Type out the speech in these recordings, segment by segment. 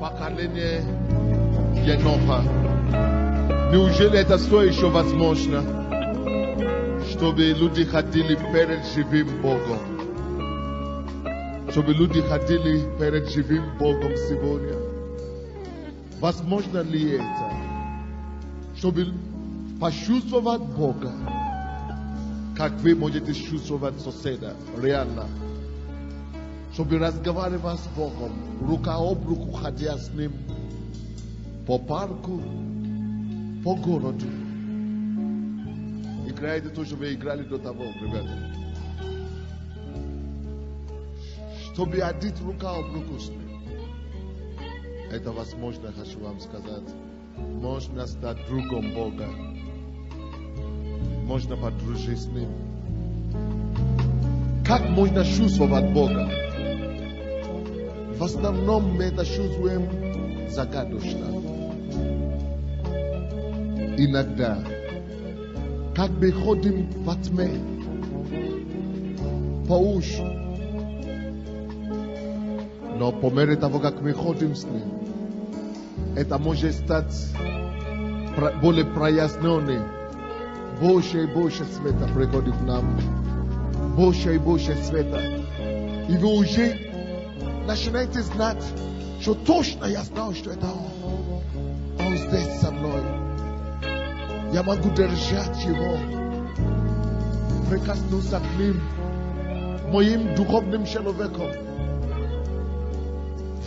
поколение Еноха. Неужели это все еще возможно, чтобы люди ходили перед живым Богом? Чтобы люди ходили перед живым Богом сегодня? Возможно ли это? Чтобы почувствовать Бога, как вы можете чувствовать соседа, реально. Чтобы разговаривать с Богом, рука об руку ходя с Ним по парку, по городу. Играете то, что вы играли до того, ребята. Чтобы ходить рука об руку с Ним. Это возможно, хочу вам сказать. Можно стать другом Бога. Можно подружить с Ним. Как можно чувствовать Бога? В основном мы это чувствуем загадочно. Иногда, как бы ходим во тьме, по уши. Но по мере того, как мы ходим с Ним, это может стать более проясненным. Больше и больше света приходит к нам. Больше и больше света. И вы уже начинаете знать, что точно я знал, что это Он здесь со мной. Я могу держать Его. Прикоснуться к Ним. Моим духовным человеком.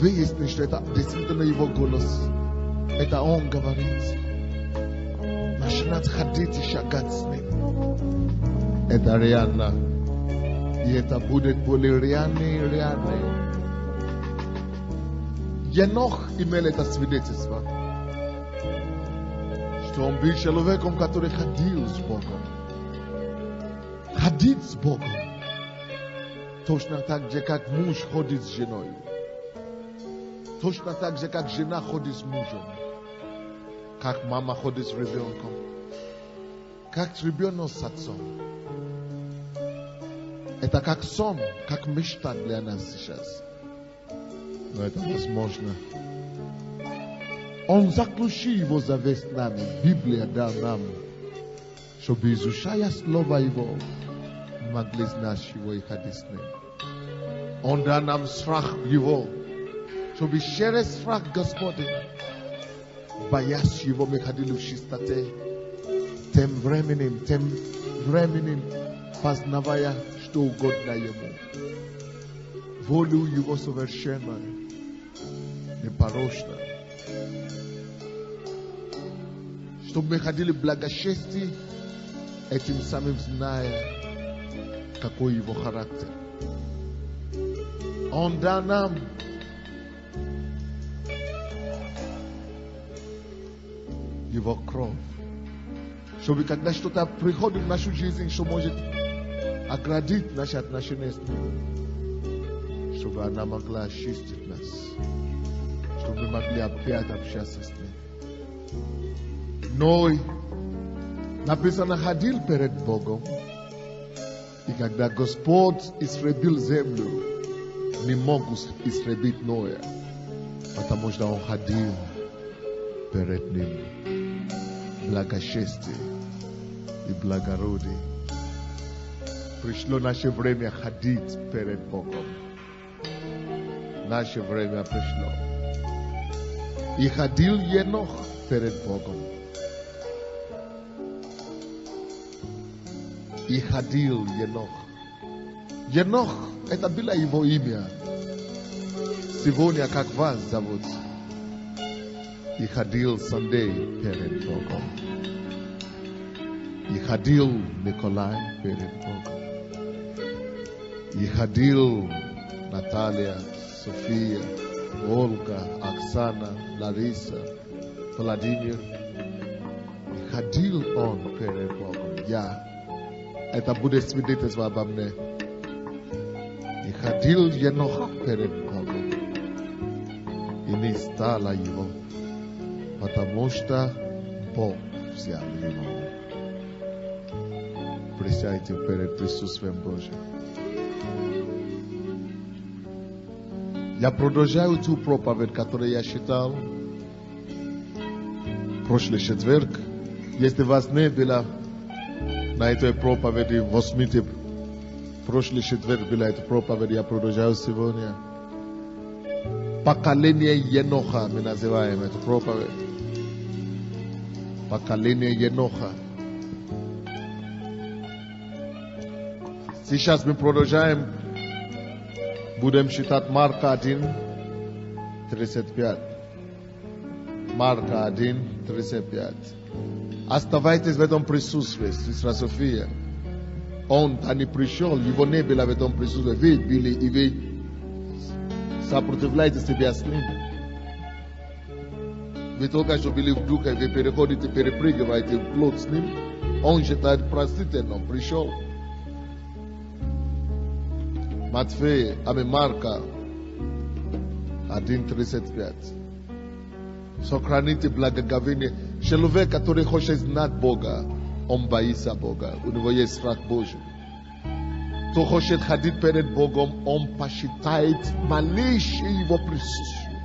Выяснить, что это действительно Его голос. Это Он говорит. Начинать ходить и шагать с Ним. Это реально. И это будет более реально и реально. Енох имел это свидетельство, что он был человеком, который ходил с Богом. Ходить с Богом. Точно так же, как муж ходит с женой. Точно так же, как жена ходит с мужем. Как мама ходит с ребенком. Как ребенок с отцом. Это как сон, как мечта для нас сейчас. Но это возможно. Он заключил Его завет с нами. Библия дал нам, чтобы, изучая Слово Его, могли знать Его и ходить с Ним. Он дал нам страх Его, чтобы через страх Господа, боясь Его, мы ходили в чистоте, тем временем познавая, что угодно Ему. Волю Его совершенную, непорочно. Чтобы мы ходили в благочестии, этим самым зная, какой Его характер. Он дал нам Его кровь. Чтобы когда что-то приходит в нашу жизнь, что может оградить наши отношения с Ним, чтобы она могла очистить нас, чтобы мы могли опять общаться с Ним. Ной написано, ходил перед Богом, и когда Господь истребил землю, не мог истребить Ноя, потому что он ходил перед Ним. Благочестие и благородие. Пришло наше время ходить перед Богом. Наше время пришло. И ходил Енох перед Богом. И ходил Енох. Енох — это было его имя. Сегодня как вас зовут? И ходил Сандей перед Богом. И ходил Николай перед Богом. И ходил Наталья, София, Ольга, Оксана, Лариса, Владимир. И ходил он перед Богом. Я. Это будет свидетельство обо мне. И ходил Енох перед Богом. И не стало его. Потому что Бог взял его. Присядьте перед присутствием Божьим. Я продолжаю ту проповедь, которую я читал прошлый четверг. Если вас не было на этой проповеди, возьмите прошлый четверг была эта проповедь, я продолжаю сегодня. Поколение Еноха мы называем эту проповедь. Поколение Еноха. Сейчас мы продолжаем. Будем читать Марка 1, 35. Марка 1, 35. Оставайтесь в этом присутствии, сестра София. Он не пришел, его не было в этом присутствии. Вы были, и вы сопротивляете себя с ним. Вы только что были в духе, вы переходите, перепрыгиваете в плод с ним. Он считает, простите, но пришел. Матфея, Марка 1:35. Сохраните благоговение. Человек, который хочет знать Бога, он боится Бога. У него есть страх Божий. Кто хочет ходить перед Богом, он посчитает малейшее его присутствие.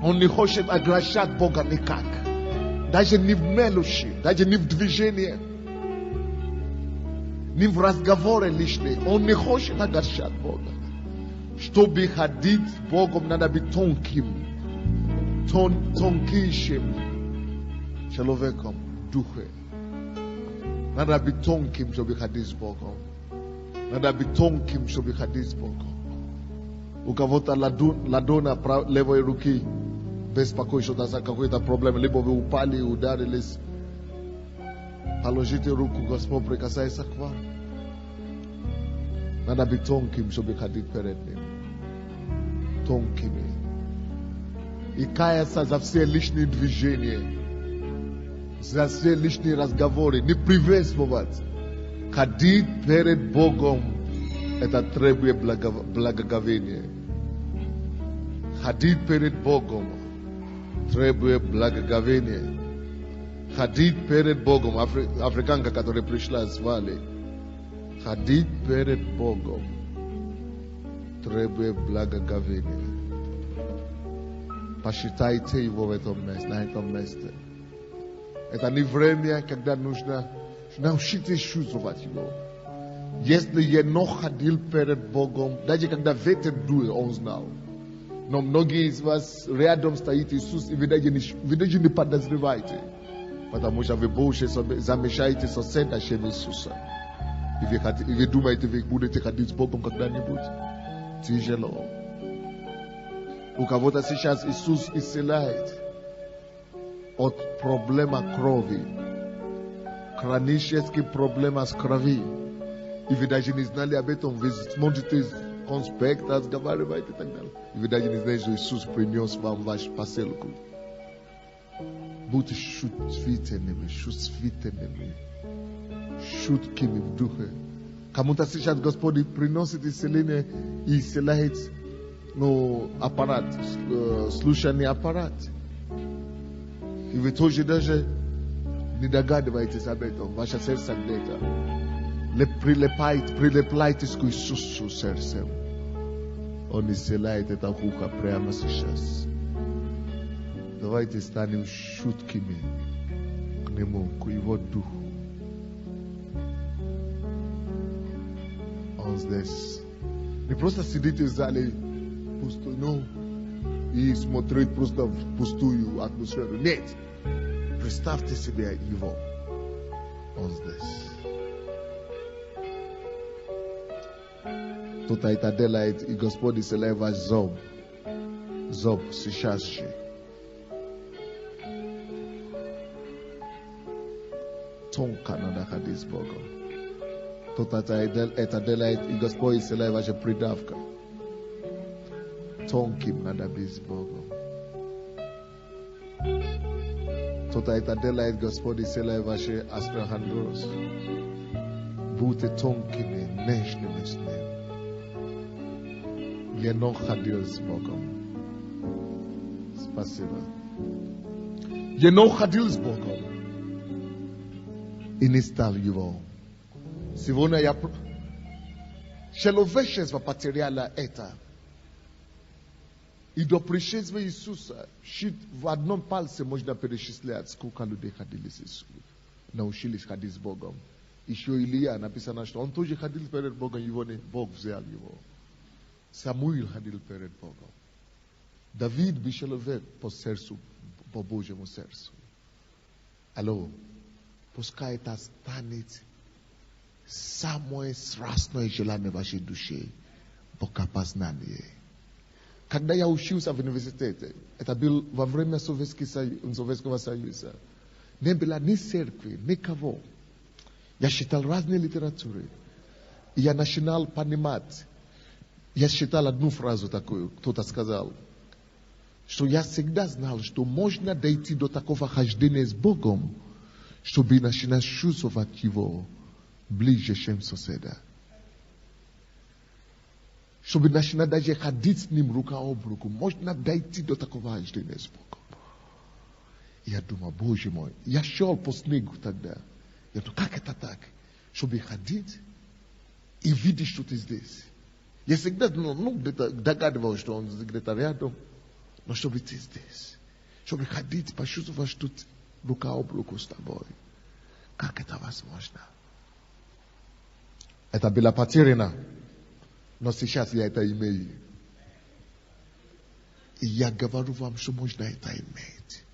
Он не хочет ограничить Бога никак. Даже не в мелочи, даже не в движении. Не в разговоре лишнем. Он не хочет огорчать Бога. Чтобы ходить с Богом, надо быть тонким. Тонкейшим человеком в духе. Надо быть тонким, чтобы ходить с Богом. Надо быть тонким, чтобы ходить с Богом. У кого-то ладона левой руки беспокоит, что за какой-то проблем. Либо вы упали, ударились. Положите руку, Господь прикасается к вам. Надо быть тонким, чтобы ходить перед Ним. Тонкими. И каяться за все лишние движения, за все лишние разговоры, не приветствовать. Ходить перед Богом, это требует благоговения. Ходить перед Богом требует благоговения. Ходить перед Богом, африканка, которая пришла, звали. Ходить перед Богом требует благоговения. Посчитайте его в этом месте, на этом месте. Это не время, когда нужно научиться чувствовать его. Если Енох ходил перед Богом, даже когда ветер дует, он знал. Но многие из вас рядом стоит Иисус, и вы даже не подозреваете. Потому что вы больше замешаете со следующим Иисусом. И вы думаете, вы будете ходить с Богом когда-нибудь. Тяжело. У кого-то сейчас Иисус исцеляет от проблема крови. Хронические проблемы с крови. И вы даже не знали об этом. Вы смотрите конспект, разговариваете и так далее. И вы даже не знаете, что Иисус принес вам ваш поселку. Будьте чувствительными, чуткими в духе. Кому-то сейчас Господь приносит исцеление и исцеляет аппарат, слушание аппарат. И вы тоже даже не догадываетесь об этом. Ваше сердце где-то. Прилепляйтесь к Иисусу сердцем. Он исцеляет это ухо прямо сейчас. Давайте станем чуткими к Нему, к Его Духу. Он здесь. Не просто сидите в зале пустой, и смотреть просто в пустую атмосферу. Нет. Представьте себе Его. Он здесь. Кто-то это делает, и Господь исцеляет ваш зоб. Зоб сейчас же. Тонко надо ходить с Богом. Кто-то это делает, и Господь исцеляет ваша придавка. Тонким надо быть с Богом. Кто-то это делает, Господь исцеляет ваши остеохондроз. Будьте тонкими, нежными с Ним. Енох ходил с Богом. Спасибо. Енох ходил с Богом. И не стал Его. Сегодня Человечество потеряло это. И до пришествия Иисуса в одном пальце можно перечислять, сколько людей ходили с Иисусом, научились ходить с Богом. Еще Илья написано, что он тоже ходил перед Богом, его не Бог взял его. Самуил ходил перед Богом. Давид был человек по сердцу, по Божьему сердцу. Алло, пускай это станет самое страстное желание вашей души, богопознание. Когда я учился в университете, это было во время Советского Союза, не было ни церкви, никого. Я читал разные литературы. И я начинал понимать. Я читал одну фразу такую, кто-то сказал, что я всегда знал, что можно дойти до такого хождения с Богом, чтобы начинать чувствовать Его ближе, чем соседа. Чтобы начинать даже ходить с ним рука об руку. Можно дойти до такого хождения с Богом. И я думаю, Боже мой, я шел по снегу тогда. Я думаю, как это так? Чтобы ходить и видеть, что ты здесь. Я всегда где-то догадывался, что он где-то рядом. Но чтобы ты здесь. Чтобы ходить, почувствовать, что рука об руку с тобой. Как это возможно? Это было потеряно. Но сейчас я это имею. И я говорю вам, что можно это иметь.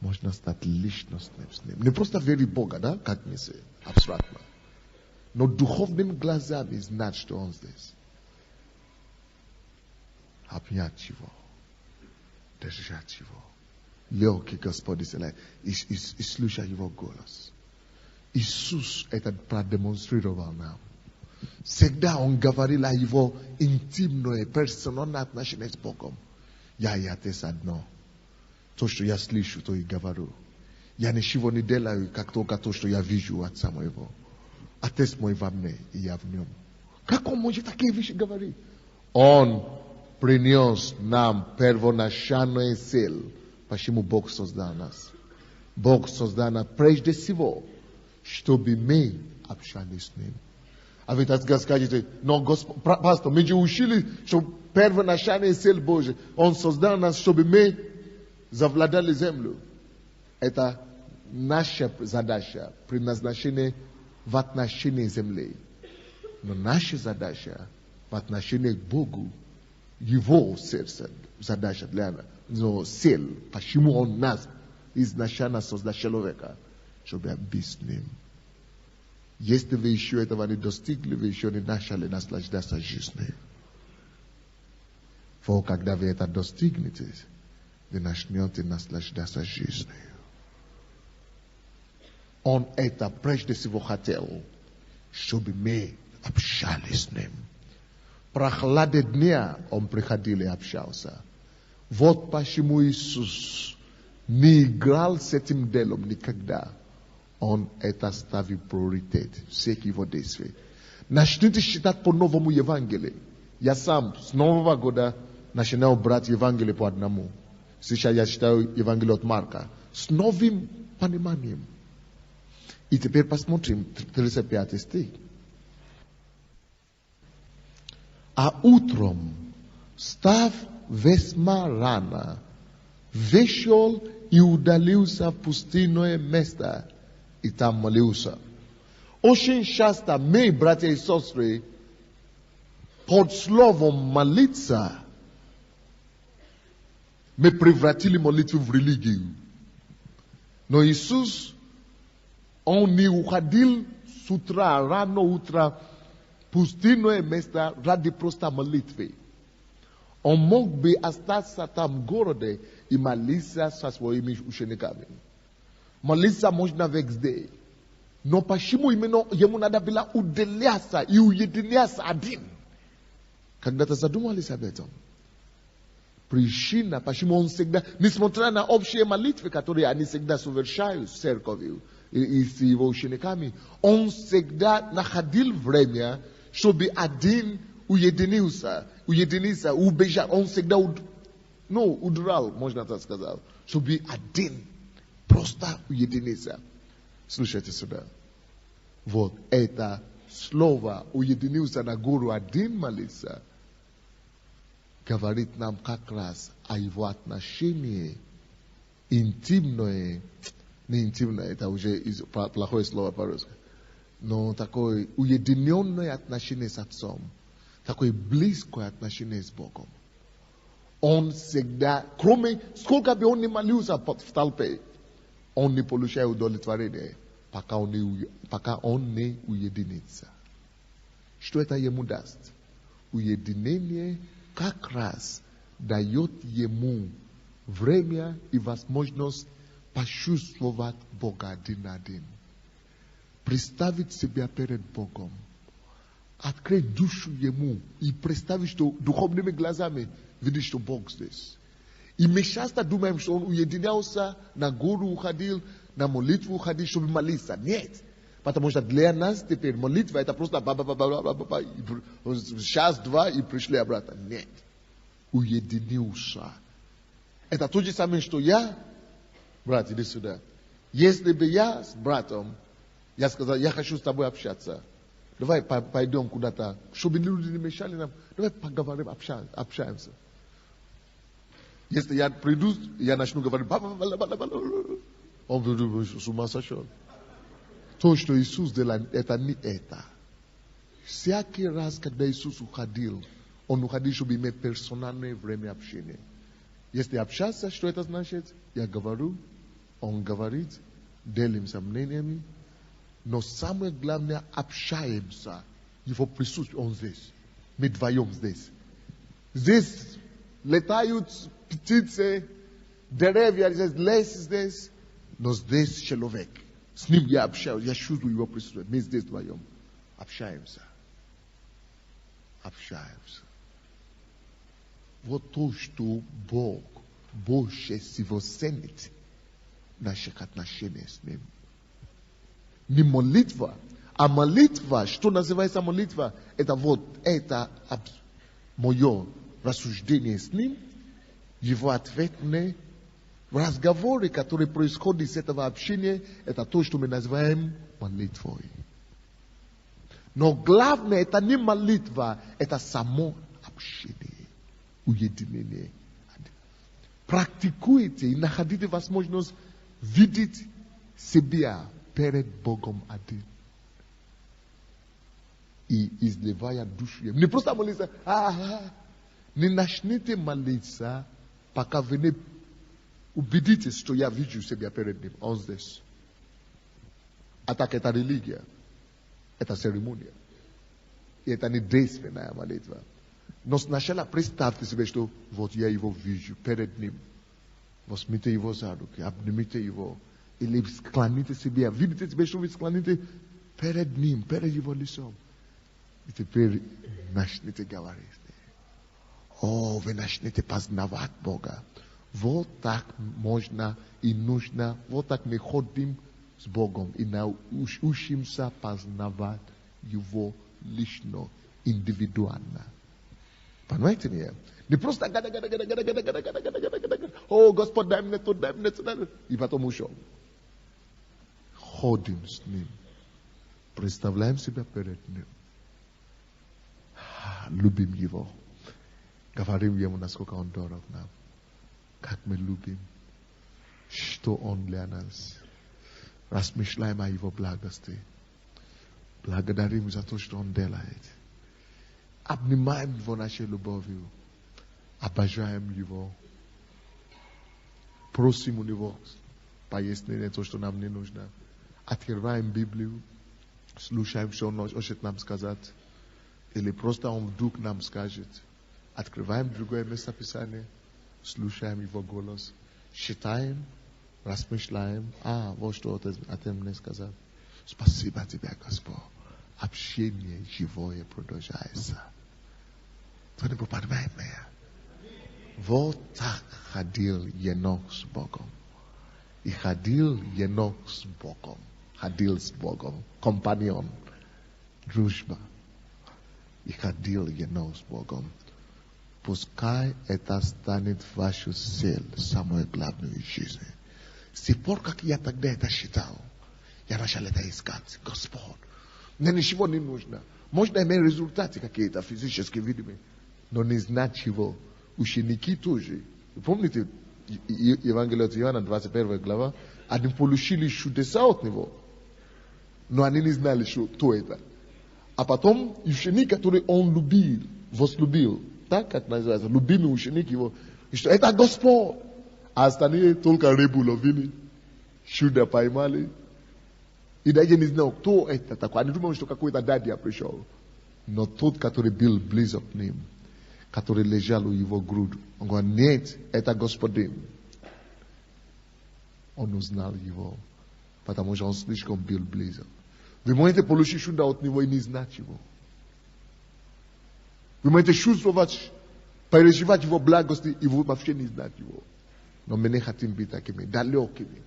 Можно стать личностным с ним. Не просто верить в Бога, да, как мы say, абстрактно. Но духовными глазами знать, что он здесь. Обнять его. Держать его. Легкий Господь и слушать его голос. Иисус это продемонстрировал нам. Всегда он говорил о его интимное, персональное отношение с Богом. Я и Отец одно. То, что я слышу, то и говорю. Я ничего не делаю, как только то, что я вижу от Отца моего. Отец мой во мне, и я в нем. Как он может такие вещи говорить? Он принес нам первоначальную цель. Почему Бог создал нас? Бог создал нас прежде всего, чтобы мы общались с ним. А вы так скажете, но пастор, мы же учили, что первоначальная цель Божия. Он создал нас, чтобы мы завладали землю. Это наша задача, предназначение в отношении земли. Но наша задача в отношении к Богу, Его сердце, задача для нас, но цель, почему Он нас изначально создал человека, чтобы быть с Ним. Если вы еще этого не достигли, вы еще не начали наслаждаться жизнью. Вот когда вы это достигнете, вы начнете наслаждаться жизнью. Он это прежде всего хотел, чтобы мы общались с Ним. Прохлады дня Он приходил и общался. Вот почему Иисус не играл с этим делом никогда. Он это ставил приоритет всех его действий. Начните читать по новому Евангелию. Я сам с Нового года начинал брать Евангелие по одному. Сейчас я читаю Евангелие от Марка. С новым пониманием. И теперь посмотрим 35 стих. А утром, став весьма рано, вышел и удалился в пустынное место, и там молился. Очень часто мы, братья и сестры, под словом молиться, мы превратили молитву в религию. Но Иисус, Он не уходил с утра, рано утро, пустынное место ради просто молитвы. Он мог бы остаться там в городе и молиться со своими учениками. Молиться можно везде. Но почему именно ему надо было уделяться и уединяться один? Когда-то задумались об этом. Причина, почему он всегда, несмотря на общие молитвы, которые они всегда совершают с церковью и с его учениками, он всегда находил время, чтобы один уединиться, убежать. Он всегда удрал, можно так сказать, чтобы один просто уединиться. Слушайте сюда. Вот это слова уединился на гору один молиться, говорит нам как раз о его отношении интимное, не интимное, это уже плохое слово по-русски, но такое уединенное отношение с Отцом, такое близкое отношение с Богом. Он всегда, кроме, сколько бы он ни молился в толпе, он не получает удовлетворения, пока он не уединится. Что это ему даст? Уединение как раз дает ему время и возможность почувствовать Бога один на один. Представить себя перед Богом. Открыть душу ему и представить, что духовными глазами видишь, что Бог здесь. И мы часто думаем, что он уединялся на гору уходил, на молитву уходил, чтобы молиться. Нет. Потому что для нас теперь молитва это просто час-два и пришли обратно. Нет. Уединился. Это то же самое, что я, брат, иди сюда. Если бы я с братом, я сказал, я хочу с тобой общаться. Давай пойдем куда-то, чтобы люди не мешали нам. Давай поговорим, общаемся. Если я приду, я начну говорить, он будет с ума сошел. То, что Иисус делал, это не это. Всякий раз, когда Иисус уходил, он уходил, чтобы иметь персональное время общения. Если общаться, что это значит? Я говорю, он говорит, делимся мнениями, но самое главное, общаемся. Его присутствие, он здесь. Мы вдвоем здесь. Здесь летают птицы, деревья, здесь лес здесь, но здесь человек. С ним я общаюсь, я чувствую его присутствие. Мы здесь вдвоем. Общаемся. Общаемся. Вот то, что Бог больше всего ценит в наших отношениях с Ним. Не молитва, а молитва, что называется молитва, это вот, это мое рассуждение с Ним, его ответные разговоры, которые происходят из этого общения, это то, что мы называем молитвой. Но главное, это не молитва, это само общение, уединение. Практикуйте и находите возможность видеть себя перед Богом один. И изливая душу. Не просто молиться, не начните молиться, пока вы не убедитесь, что я вижу себя перед Ним. Он здесь. А так это религия. Это церемония. И это не действенная молитва. Но сначала представьте себе, что вот я его вижу перед Ним. Возьмите его за руки, обнимите его. Или склоните себя. Видите себе, что вы склоните перед Ним, перед Его лицом. И теперь начните говорить. Вы начнете познавать Бога. Вот так можно и нужно, вот так мы ходим с Богом и учимся познавать Его лично, индивидуально. Понимаете меня? Не просто Господь, дай мне то, дай мне то, и потом ушел. Ходим с Ним. Представляем себя перед Ним. Любим Его. Говорим Ему, насколько Он дорог нам. Как мы любим. Что Он для нас. Размышляем о Его благости. Благодарим за то, что Он делает. Обнимаем Его нашей любовью. Обожаем Его. Просим у Него пояснение то, что нам не нужно. Открываем Библию. Слушаем, что Он хочет нам сказать. Или просто Он вдруг нам скажет. Открываем другое место Писания. Слушаем Его голос. Читаем. Размышляем. Вот что Отец мне сказал. Спасибо Тебе, Господь. Общение живое продолжается. Кто-нибудь понимает меня? Вот так ходил Енох с Богом. И ходил Енох с Богом. Ходил с Богом. Компаньон. Дружба. И ходил Енох с Богом. Пускай это станет вашей целью, самой главной в жизни. С тех пор, как я тогда это считал, я начал это искать. Господь, На ничего не нужно. Можно иметь результаты какие-то физически видимые, но не знать чего. Ученики тоже. Помните Евангелие от Иоанна, 21 глава? Они получили чудеса от него, но они не знали, что это. А потом ученик, который он любил, возлюбил, так как называется, любимый ученик его, что это Господь. А остальные только рыбу ловили, чудо поймали. И даже не знал, кто это такой. Они думали, что какой-то дядя пришел. Но тот, который был близок к ним, который лежал у его груди, он говорит, нет, это Господин. Он узнал его, потому что он слишком был близок. Вы можете получить чудо от него и не знать его. Вы можете чувствовать, переживать его благости, и вы вообще не знать его. Но мы не хотим быть такими, далекими.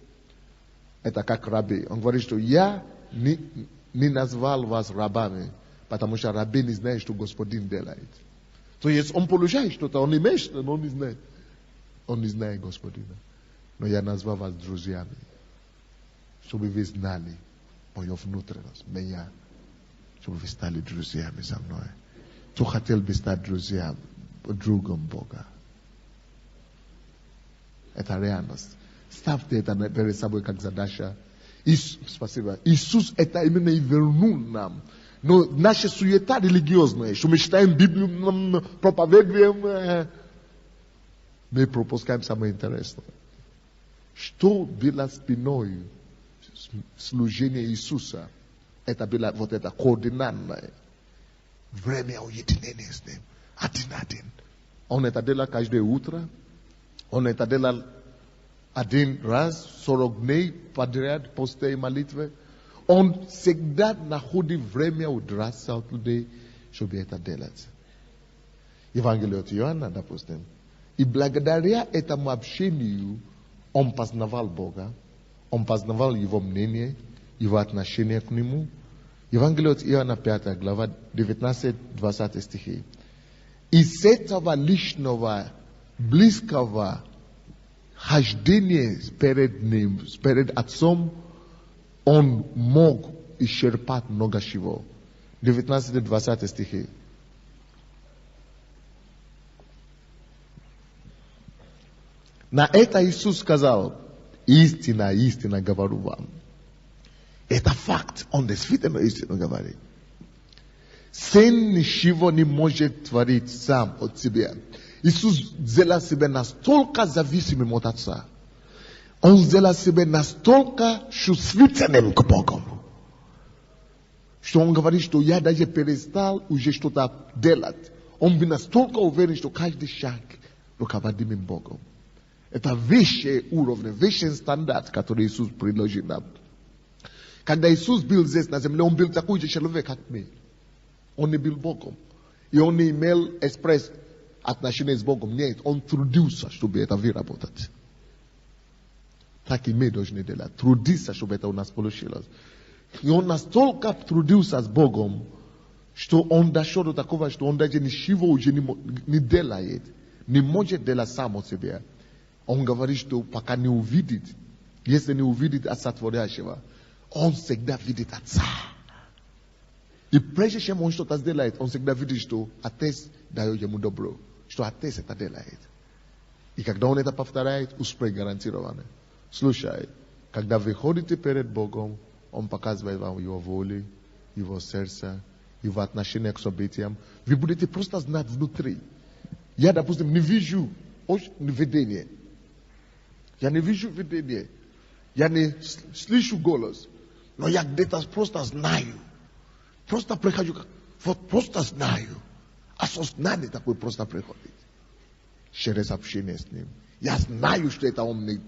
Это как раби. Он говорит, что я не назвал вас рабами, потому что раби не знает, что Господин делает. То есть он получает что-то, он имеет, но он не знает. Он не знает Господина. Но я назвал вас друзьями, чтобы вы знали мою внутренность, меня, чтобы вы стали друзьями со мной. Кто хотел бы стать друзьям, другом Бога? Это реальность. Ставьте это перед собой как задача. Спасибо. Иисус это именно и вернул нам. Но наша суета религиозная, что мы читаем Библию, проповедуем, мы пропускаем самое интересное. Что было спиной служения Иисуса? Это было вот это координатное. Время уединения с Ним. Один. Он это делал каждое утро. Он это делал один раз, 40 дней подряд после молитвы. Он всегда находит время удраться от людей, чтобы это делать. Евангелие от Иоанна, допустим. И благодаря этому общению он познавал Бога, он познавал Его мнение, Его отношение к Нему. Евангелие от Иоанна, 5 глава, 19-20 стихи. И с этого личного, близкого хождения перед Ним, перед Отцом, он мог исчерпать много чего. 19-20 стихи. На это Иисус сказал, истина, истина говорю вам. Это факт, он действительно истину говорит. Сын ничего не может творить сам от себя. Иисус сделал себя настолько зависимым от Отца. Он сделал себя настолько чувствительным к Богу, что он говорит, что я даже перестал уже что-то делать. Он был настолько уверен, что каждый шаг руководимым Богом. Это высший уровень, высший стандарт, который Иисус предложил нам. Когда Иисус был здесь на земле, он был такой же человек, как мы. Он не был Богом. И он не имел экспресс отношения с Богом. Нет, он трудился, чтобы это выработать. Так и мы должны делать. Трудиться, чтобы это у нас получилось. И он настолько трудился с Богом, что он дошел до такого, что он даже ничего уже не делает. Не может делать сам от себя. Он говорит, что пока не увидит, если не увидит Отца Творящего, он всегда видит Отца. И прежде чем он что-то делает, он всегда видит, что Отец дает ему добро, что Отец это делает. И когда он это повторяет, успех гарантирован. Слушай, когда вы ходите перед Богом, он показывает вам его волю, его сердце, его отношение к событиям. Вы будете просто знать внутри. Я, допустим, не вижу видение. Я не вижу видение. Я не слышу голос. Но я где-то просто знаю. Просто прихожу. Вот просто знаю. Осознание такое просто приходит. Через общение с ним. Я знаю, что это он мне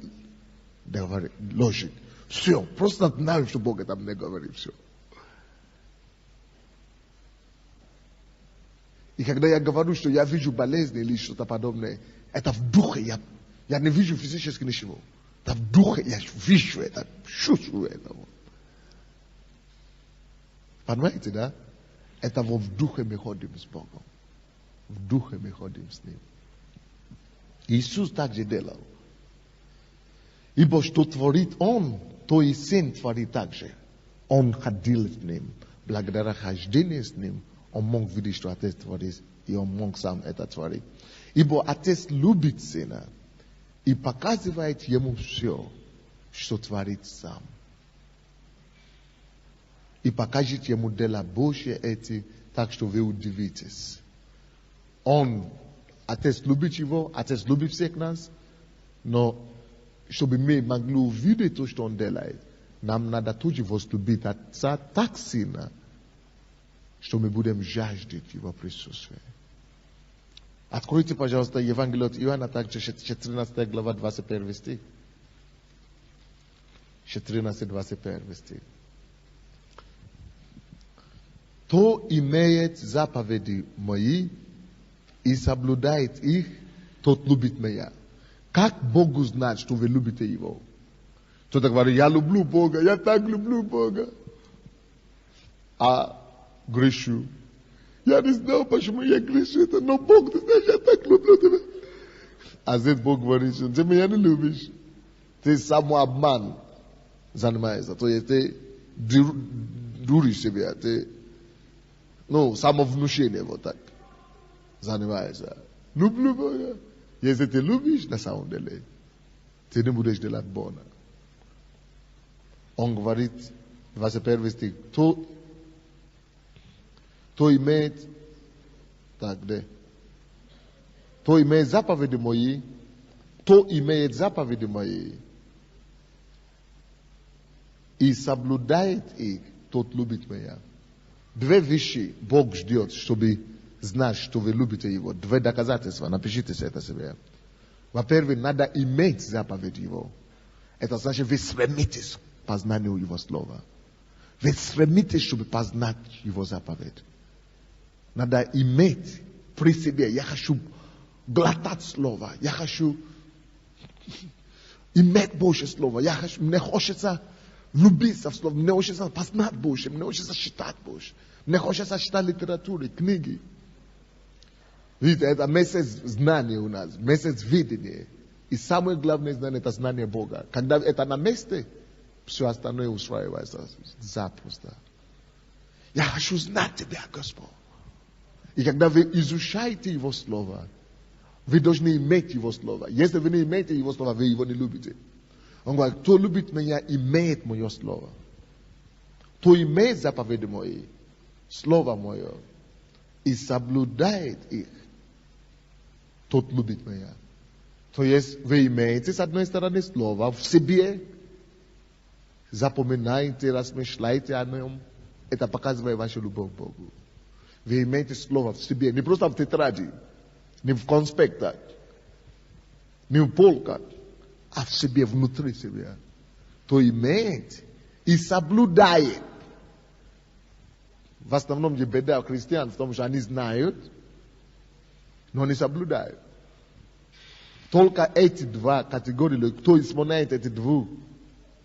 говорит. Ложит. Все. Просто знаю, что Бог это мне говорит. Все. И когда я говорю, что я вижу болезни или что-то подобное, это в духе. Я не вижу физически ничего. Это в духе. Я вижу это. Чувствую это. Понимаете, да? Это в духе мы ходим с Богом. В духе мы ходим с Ним. Иисус также делал. Ибо что творит Он, то и Сын творит также. Он ходил с Ним, благодаря хождению с Ним, он мог видеть, что Отец творит, и он мог сам это творить. Ибо Отец любит Сына и показывает Ему все, что творит сам. И покажет Ему дела Божьи эти, так что вы удивитесь. Отец любит Его, Отец любит всех нас, но чтобы мы могли увидеть то, что Он делает, нам надо тоже возлюбить Отца так сильно, что мы будем жаждать Его присутствия. Откройте, пожалуйста, Евангелие от Иоанна, также 14 глава, 21 стих. 14-21 стих. Кто имеет заповеди мои и соблюдает их, тот любит меня. Как Богу знать, что вы любите Его? Кто-то говорит, я люблю Бога, я так люблю Бога. А грешу. Я не знал, почему я грешу, но Бог, ты знаешь, я так люблю тебя. А здесь Бог говорит, что ты меня не любишь. Ты самообман занимаешься. То есть ты дуришь себя. Ты, самовнушение вот так занимаешься. Люблю Бога. Если ты любишь, на самом деле, ты не будешь делать больно. Он говорит, 21 стих, кто имеет заповеди мои, кто имеет заповеди мои и соблюдает их, тот любит меня. Две вещи Бог ждет, чтобы знать, что вы любите Его. Две доказательства. Напишите это себе. Во-первых, надо иметь заповедь Его. Это значит, вы стремитесь к познанию Его Слова. Вы стремитесь, чтобы познать Его заповедь. Надо иметь при себе. Я хочу глотать Слово. Я хочу иметь Божье Слово. Мне хочется влюбиться в Слово. Мне хочется познать Божье. Мне хочется читать Божье. Мне хочется читать литературу, книги. Видите, это месяц знания у нас, месяц видения. И самое главное знание — это знание Бога. Когда это на месте, все остальное устраивается запросто. Я хочу знать Тебя, Господь. И когда вы изучаете Его Слово, вы должны иметь Его Слово. Если вы не имеете Его Слово, вы Его не любите. Он говорит, кто любит меня, имеет Мое Слово. Кто имеет заповеди мои, Слово Мое, и соблюдает их, тот любит меня. То есть вы имеете с одной стороны Слово в себе, запоминайте, размышляйте о нем. Это показывает вашу любовь к Богу. Вы имеете Слово в себе, не просто в тетради, не в конспектах, не в полках, а в себе, внутри себя. То имеет и соблюдает. В основном беда христиан в том, что они знают, но не соблюдают. Только эти два категории, кто исполняет эти два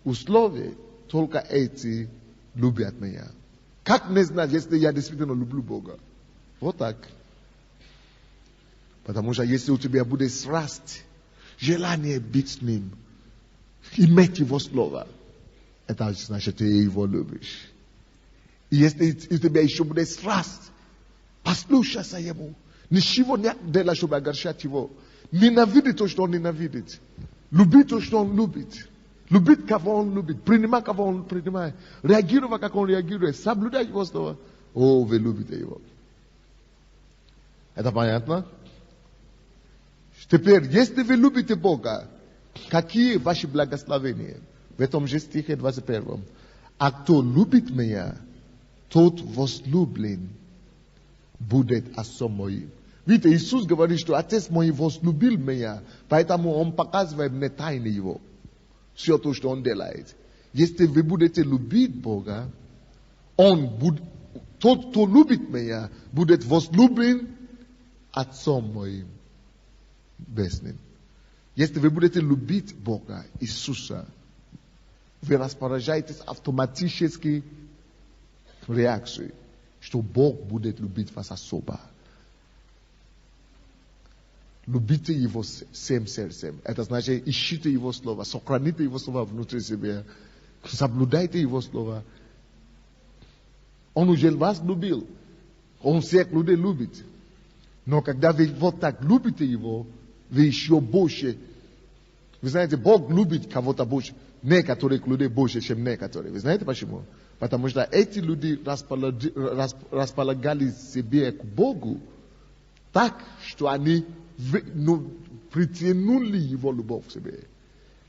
условия, только эти любят меня. Как мне знать, если я действительно люблю Бога? Вот так. Потому что если у тебя будет страсть, желание быть с Ним, иметь Его Слово, это значит, ты Его любишь. И если у тебя еще будет страсть, послушайся Ему. Ничего не делай, чтобы огорчать Его. Ненавидеть то, что Он ненавидит. Любить то, что Он любит. Любить, кого Он любит. Принимать, кого Он принимает. Реагировать, как Он реагирует. Соблюдать Его Слово. О, вы любите Его. Это понятно? Теперь, если вы любите Бога, какие ваши благословения? В этом же стихе 21. А кто любит меня, тот возлюблен будет отцом моим. Видите, Иисус говорит, что Отец мой возлюбил меня, поэтому Он показывает мне тайны Его. Все то, что Он делает. Если вы будете любить Бога, тот, кто любит меня, будет возлюблен Отцом моим Бесным. Если вы будете любить Бога, Иисуса, вы распоряжаетесь автоматически реакцией, что Бог будет любить вас особо. Любите Его всем сердцем. Это значит, ищите Его Слово, сохраните Его Слово внутри себя, соблюдайте Его Слово. Он уже вас любил. Он всех людей любит. Но когда вы вот так любите его, вы еще больше. Вы знаете, Бог любит кого-то больше. Некоторых людей больше, чем некоторые. Вы знаете почему? Потому что эти люди располагали себе к Богу так, что они притянули его любовь к себе.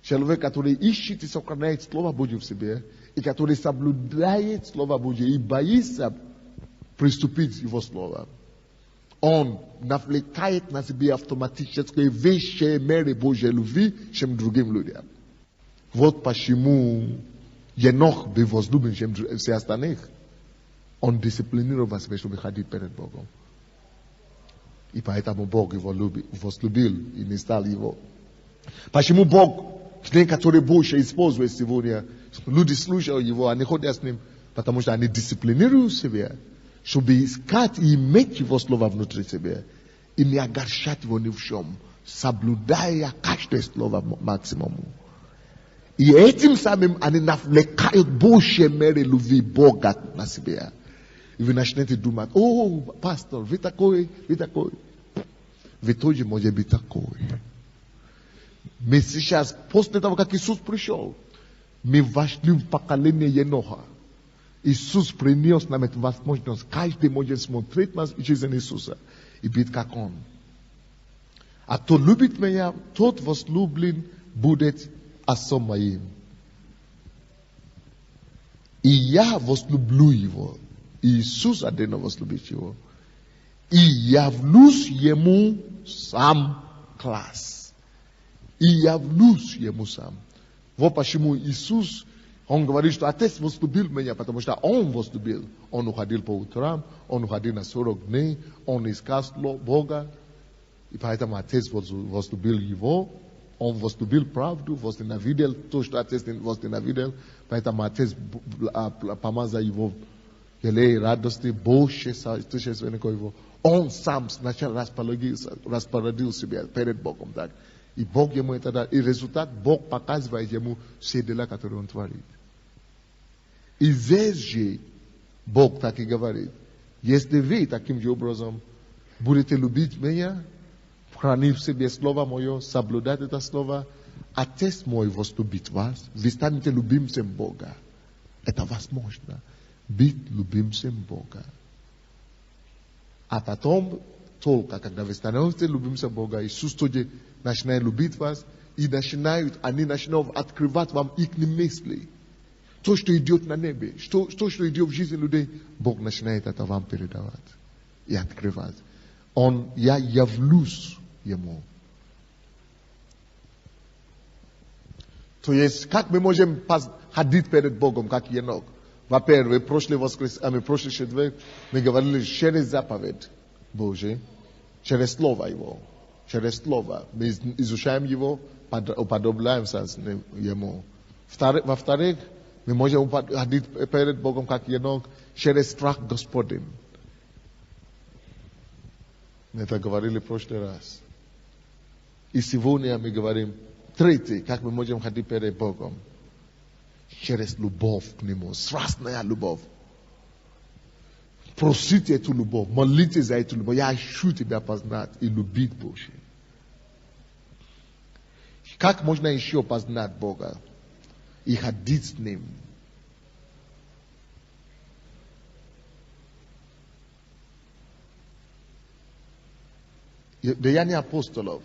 Человек, который ищет и сохраняет Слово Божье в себе, и который соблюдает Слово Божье и боится приступить его Слово, он навлекает на себя автоматически вещи меры Божьей любви, чем другим людям. Вот почему Енох был возлюблен, чем все остальных. Он дисциплинировал себя, чтобы ходить перед Богом. И поэтому Бог его возлюбил и не стал его. Почему Бог, которые больше используют сегодня, люди слушают его, они ходят с ним, потому что они дисциплинируют себя, чтобы искать и иметь его слово внутри себя, и не огорчать его ни в чем, соблюдая каждое слово максимуму. И этим самым они навлекают больше меры любви Бога на себя. И вы начнете думать: о, пастор, вы такой, вы такой. Вы тоже можете быть такой. Мы сейчас, после того, как Иисус пришел, мы вошли в поколение Еноха. Иисус принес нам эту возможность. Каждый может смотреть на жизнь Иисуса и быть как Он. А кто любит меня, тот возлюблен будет отцом моим. И я возлюблю его. Иисус один возлюбит его. И явлюсь ему сам класс. И явлюсь ему сам. Вот почему Иисус, Он говорит, что Отец возлюбил меня, потому что Он возлюбил. Он уходил по утрам, Он уходил на 40 дней, Он искал Бога. И поэтому Отец возлюбил его. Он возлюбил правду, возненавидел то, что Отец возненавидел. Поэтому Отец помазал его елей радости больше, его. Он сам сначала распорядил себя перед Богом. Так. И Бог ему это дал. И результат Бог показывает ему все дела, которые он творит. И здесь же Бог так и говорит: если вы таким же образом будете любить меня, хранив в себе Слово Мое, соблюдать это Слово, Отец мой возлюбит вас, вы станете любимцем Бога. Это возможно. Быть любимцем Бога. А потом, только когда вы становитесь любимцем Бога, Иисус тоже начинает любить вас, и они начинают открывать вам их мысли. То, что идет на небе, то, что идет в жизни людей, Бог начинает это вам передавать и открывать. Я явлюсь ему. То есть, как мы можем ходить перед Богом, как Енох? Во-первых, прошлый четверг мы говорили через заповедь Божий, через Слово Его. Через Слово. Мы изучаем Его, уподобляемся Ему. Во-вторых, мы можем ходить перед Богом, как Енох, через страх Господень. Мы это говорили в прошлый раз. И сегодня мы говорим, третий, как мы можем ходить перед Богом. Через любовь к Нему, страстная любовь. Просите эту любовь, молитесь за эту любовь. Я хочу тебя познать и любить Бога. Как можно еще познать Бога и ходить с Ним? Деяния апостолов,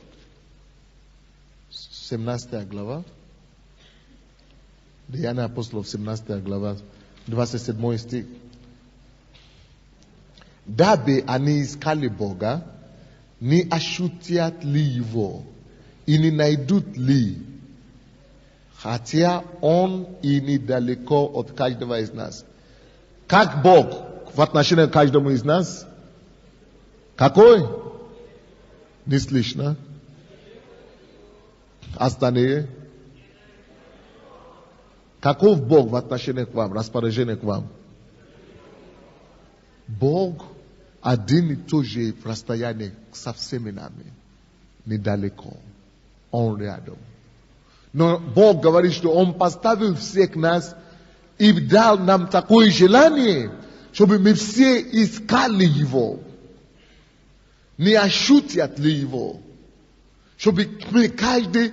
17 глава. Деяния апостолов, 17 глава, 27 стих. Дабы они искали Бога, не ощутят ли Его, и не найдут ли, хотя Он и недалеко от каждого из нас. Как Бог в отношении к каждому из нас? Какой? Не слышно? Остальные? Каков Бог в отношении к вам, распоряжение к вам? Бог один и тот же в расстоянии со всеми нами. Недалеко. Он рядом. Но Бог говорит, что Он поставил всех нас и дал нам такое желание, Щоб ми всі искали Его, не ощутили Его. Щоб ми каждый,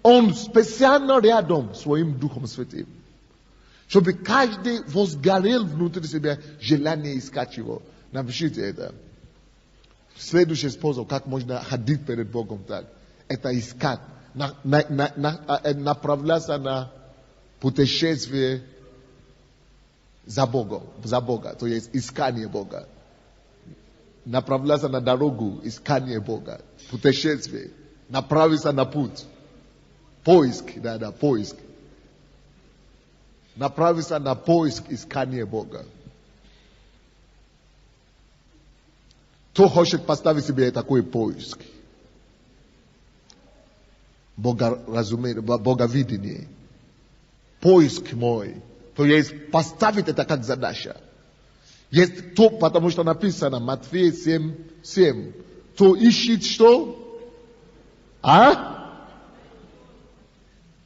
Он специально рядом своим Духом Святым. Чтобы каждый возгорел внутри себя желание искать Его. Напишите это. Следующий способ, как можно ходить перед Богом так, это искать, направляться на путешествие за Бога, то есть искание Бога. Направляться на дорогу, искание Бога, путешествие, направиться на путь, поиск, поиск. Направиться на поиск искания Бога. Кто хочет поставить себе такой поиск? Боговидение. Поиск мой. То есть поставить это как задача. Есть то, потому что написано, Матфея 7:7. Кто ищет что?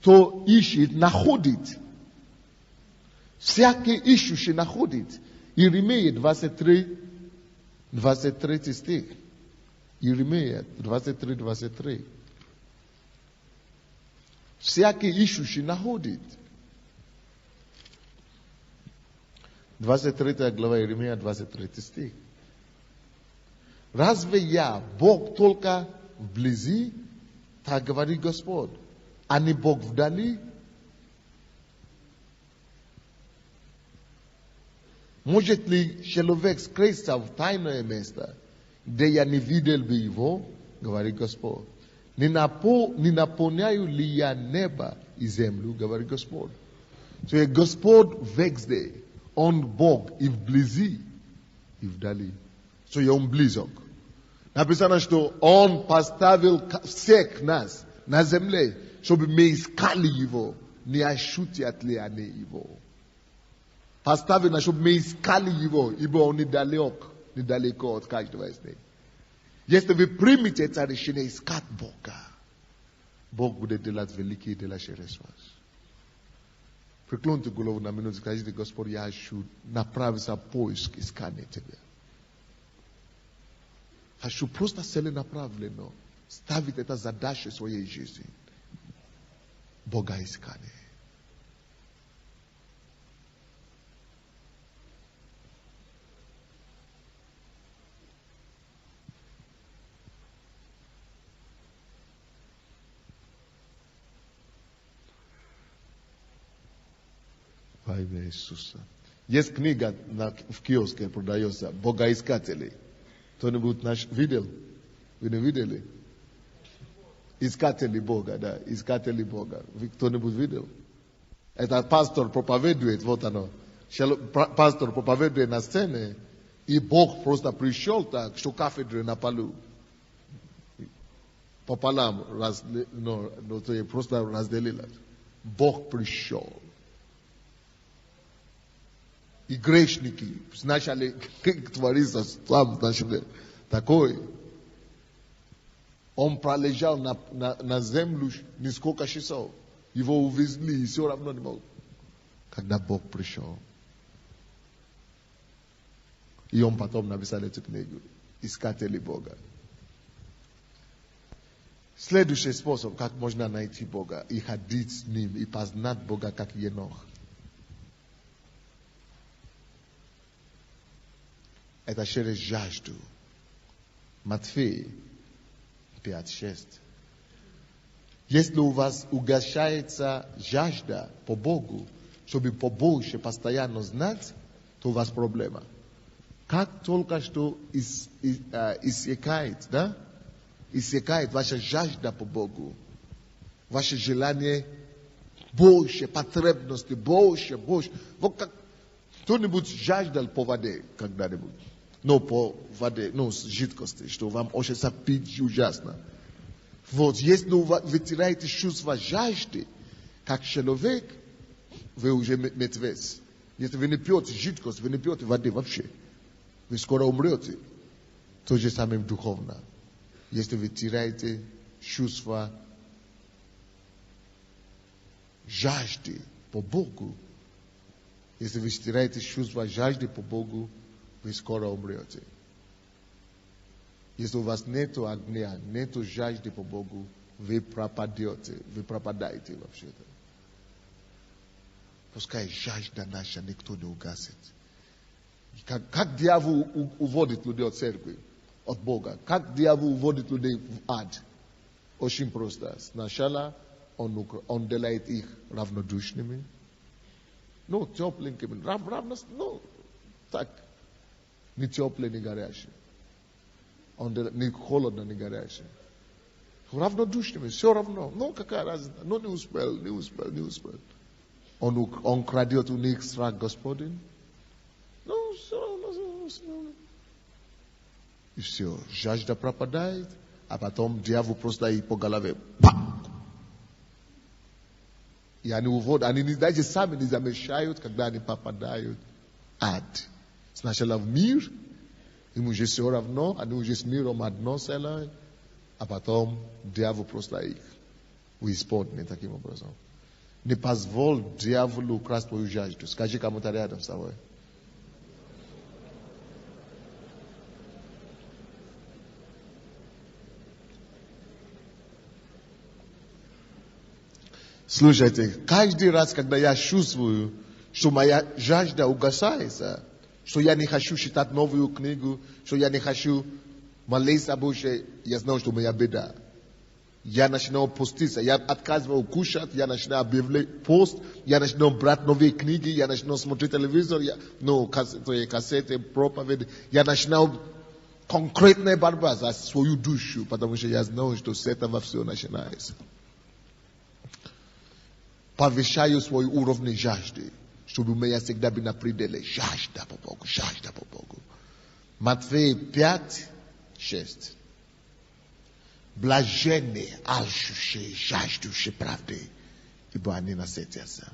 Кто ищет, находит. Всякий ищущий находит. Иеремия 23 стих. Иеремия 23. Всякий ищущий находит. 23 глава Иеремия, 23 стих. Разве я, Бог только вблизи, так говорит Господь, а не Бог вдали? Может ли человек скрыться в тайное место, где я не видел бы его, говорит Господь? Не наполняю ли я небо и землю, говорит Господь? То есть Господь везде, Он Бог и вблизи, и вдали. То есть Он близок. Написано, что Он поставил всех нас на земле, чтобы мы искали Его, не ощутили они Его. Поставлено, чтобы мы искали Его, ибо Он недалеко от каждого из них. Если вы примете это решение искать Бога, Бог будет делать великие дела через вас. Преклоните голову на минуту, скажите: Господь, я хочу направиться поиск искания Тебя. Хочу просто целенаправленно ставить это задачу в своей жизни. Бога искание. Во имя Иисуса. Есть книга в киоске продается «Богоискатели». Кто-нибудь наш видел? Вы не видели? Искатели Бога, да. Искатели Бога. Кто-нибудь видел? Это пастор проповедует, вот оно. Пастор проповедует на сцене, и Бог просто пришел так, что кафедры на полу. Пополам просто разделилось. Бог пришел. И грешники начали твориться там, начали такой. Он пролежал на землю несколько часов. Его увезли, и все равно не мог. Когда Бог пришел. И он потом написал эту книгу «Искатели Бога». Следующий способ, как можно найти Бога и ходить с Ним, и познать Бога, как Енох. Это через жажду. Матфея 5:6. Если у вас угощается жажда по Богу, чтобы побольше постоянно знать, то у вас проблема. Как только что иссякает, да? Иссякает ваша жажда по Богу, ваше желание больше, потребности больше. Вот как кто-нибудь жаждал по воде когда-нибудь? По воде, с жидкости, что вам хочется пить ужасно. Вот, если вы теряете чувство жажды, как человек, вы уже мертвец. Если вы не пьете жидкость, вы не пьете воды вообще, вы скоро умрете. То же самое духовно. Если вы теряете чувство жажды по Богу, Если вы стираете чувство жажды по Богу, вы скоро умрете. Если у вас нету огня, нету жажды по Богу, вы пропадаете вообще-то. Пускай жажда наша никто не угасит. Как дьявол уводит людей от церкви, от Бога? Как дьявол уводит людей в ад? Очень просто. Сначала он делает их равнодушными. Ну, тепленькими. Так. Не теплые, не горячие. Не холодно, не горячие. Равнодушными, все равно. Ну, какая разница? Ну, не успел. Он крадет у них страх Господень. Ну, все равно. И все. Жажда пропадает, а потом дьявол просто и по голове. Пам! И они уводят, они даже сами не замечают, когда они попадают в ад. Сначала в мир, им уже все равно, они уже с миром одно целое, а потом дьявол просто их исполнит таким образом. Не позволь дьяволу украсть твою жажду. Скажи кому-то рядом с тобой. Слушайте, каждый раз, когда я чувствую, что моя жажда угасается, что я не хочу читать новую книгу, что я не хочу молиться больше, я знаю, что у меня беда. Я начинаю поститься, я отказываю кушать, я начинаю объявлять пост, я начинаю брать новые книги, я начинаю смотреть телевизор, кассеты, проповеди, я начинаю конкретно борьба за свою душу, потому что я знаю, что с этого все начинается. Повышаю свой уровень жажды, чтобы у меня всегда был на пределе. Жажда по Богу. Матфея 5, 6. Блаженные, алчущие, жаждущие правды, ибо они насытятся.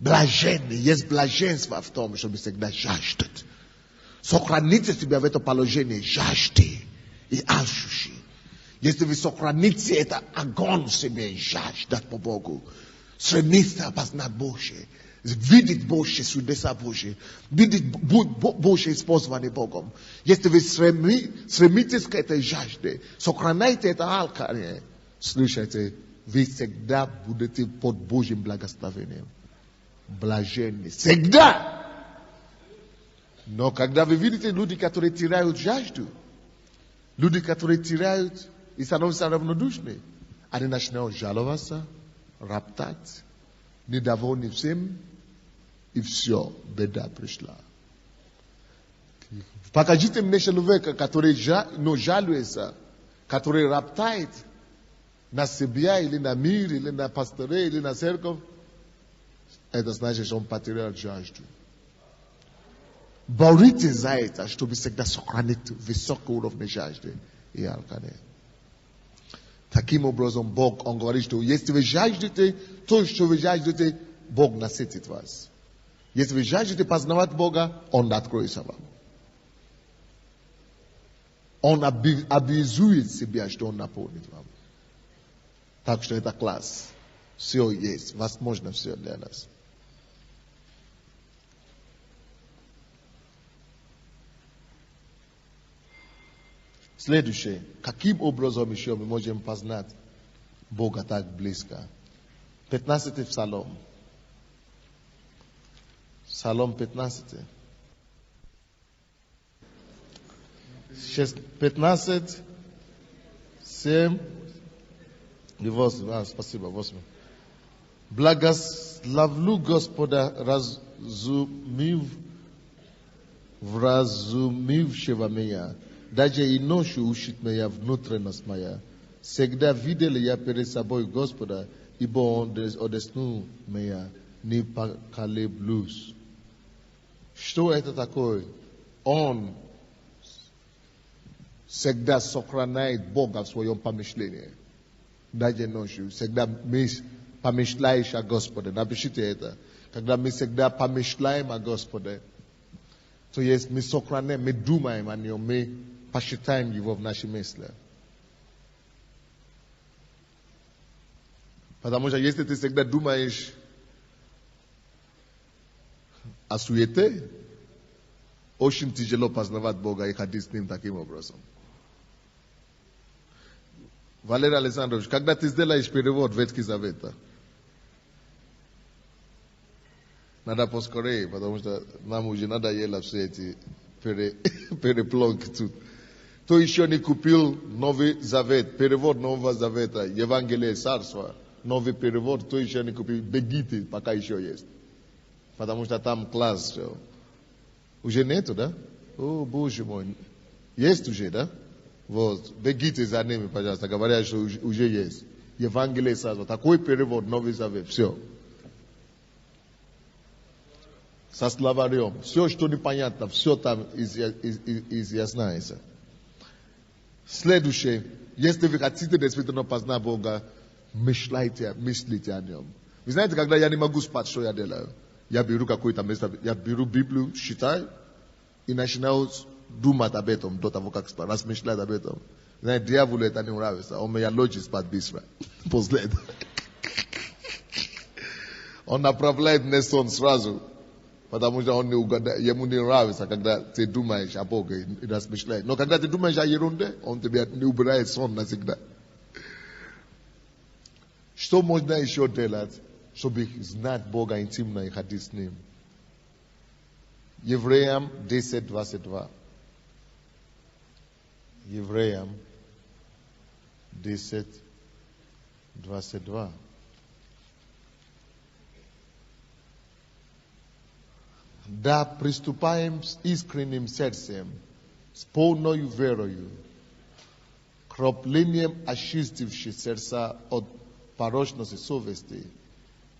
Блаженные, есть блаженство в том, чтобы всегда жаждать. Сохраните себя в этом положении жажды и алчущие. Если вы сохраните это огонь в себе, жаждать по Богу, стремиться познать Божие, видеть Божие чудеса Божие, видеть Божие использование Богом. Если вы стремитесь к этой жажде, сохраняйте это алкоголь, слушайте, вы всегда будете под Божьим благословением. Блаженны. Всегда! Но когда вы видите люди, которые теряют жажду, люди, которые теряют и становятся равнодушны, они начинают жаловаться, роптать, недовольны всем, и все, беда пришла. Покажите мне человека, который жалуется, который роптает на себя, или на мир, или на пастырей, или на церковь, это значит, что он потерял жажду. Боритесь за это, чтобы всегда сохранить высокий уровень жажды и алкоголя. Таким образом, Бог, Он говорит, что если вы жаждете, то, что вы жаждете, Бог насытит вас. Если вы жаждете познавать Бога, Он откроется вам. Он обязует себя, что Он наполнит вам. Так что это класс. Все есть. Возможно, все для нас. Следующее. Каким образом еще мы можем познать Бога так близко? 15-й Псалом. Псалом 15. 15, 7 и 8. Спасибо, 8. Благословлю Господа, вразумившего меня. Даже и ночью учит меня внутренность моя. Всегда видел я перед собой Господа, ибо Он одесну меня, не поколеблюсь. Что это такое? Он всегда сохраняет Бога в своем помышлении. Даже ночью. Всегда мы помышляешь о Господе. Напишите это. Когда мы всегда помышляем о Господе, то есть мы сохраняем, мы думаем о Нем, мы посчитаем Его в наши мысли. Потому что если ты всегда думаешь a суете, очень тяжело познавать Бога и ходить с Ним таким образом. Валерий Александрович, когда ты сделаешь перевод Ветхий Завета, надо поскорее, потому что нам уже надоело все эти переплонки тут. Кто еще не купил Новый Завет, перевод Нового Завета, Евангелие Царства, новый перевод, кто еще не купил, бегите, пока еще есть. Потому что там класс все. Уже нету, да? О, Боже мой. Есть уже, да? Вот. Бегите за ними, пожалуйста, говорят, что уже есть. Евангелие Царства. Такой перевод, Новый Завет, все. Со словарем. Все, что непонятно, все там изъясняется. Следующее. Если вы хотите действительно познать Бога, мыслите о Нем. Вы знаете, когда я не могу спать, что я делаю? Я беру какое-то место, я беру Библию, читаю и начинаю думать об этом до того, как спать, размышлять об этом. Знаете, дьяволу это не нравится, он меня лучше спать быстро. После этого. Он направляет мне сон сразу. Потому что ему не нравится, когда ты думаешь о Боге и размышляешь. Но когда ты думаешь о ерунде, он тебе не убирает сон навсегда. Что можно еще делать, чтобы знать Бога интимно и ходить с Ним? Евреям 10:22. Евреям 10:22. Да приступаем с искренним сердцем, с полною верою, кроплением очистивши сердца от порочности совести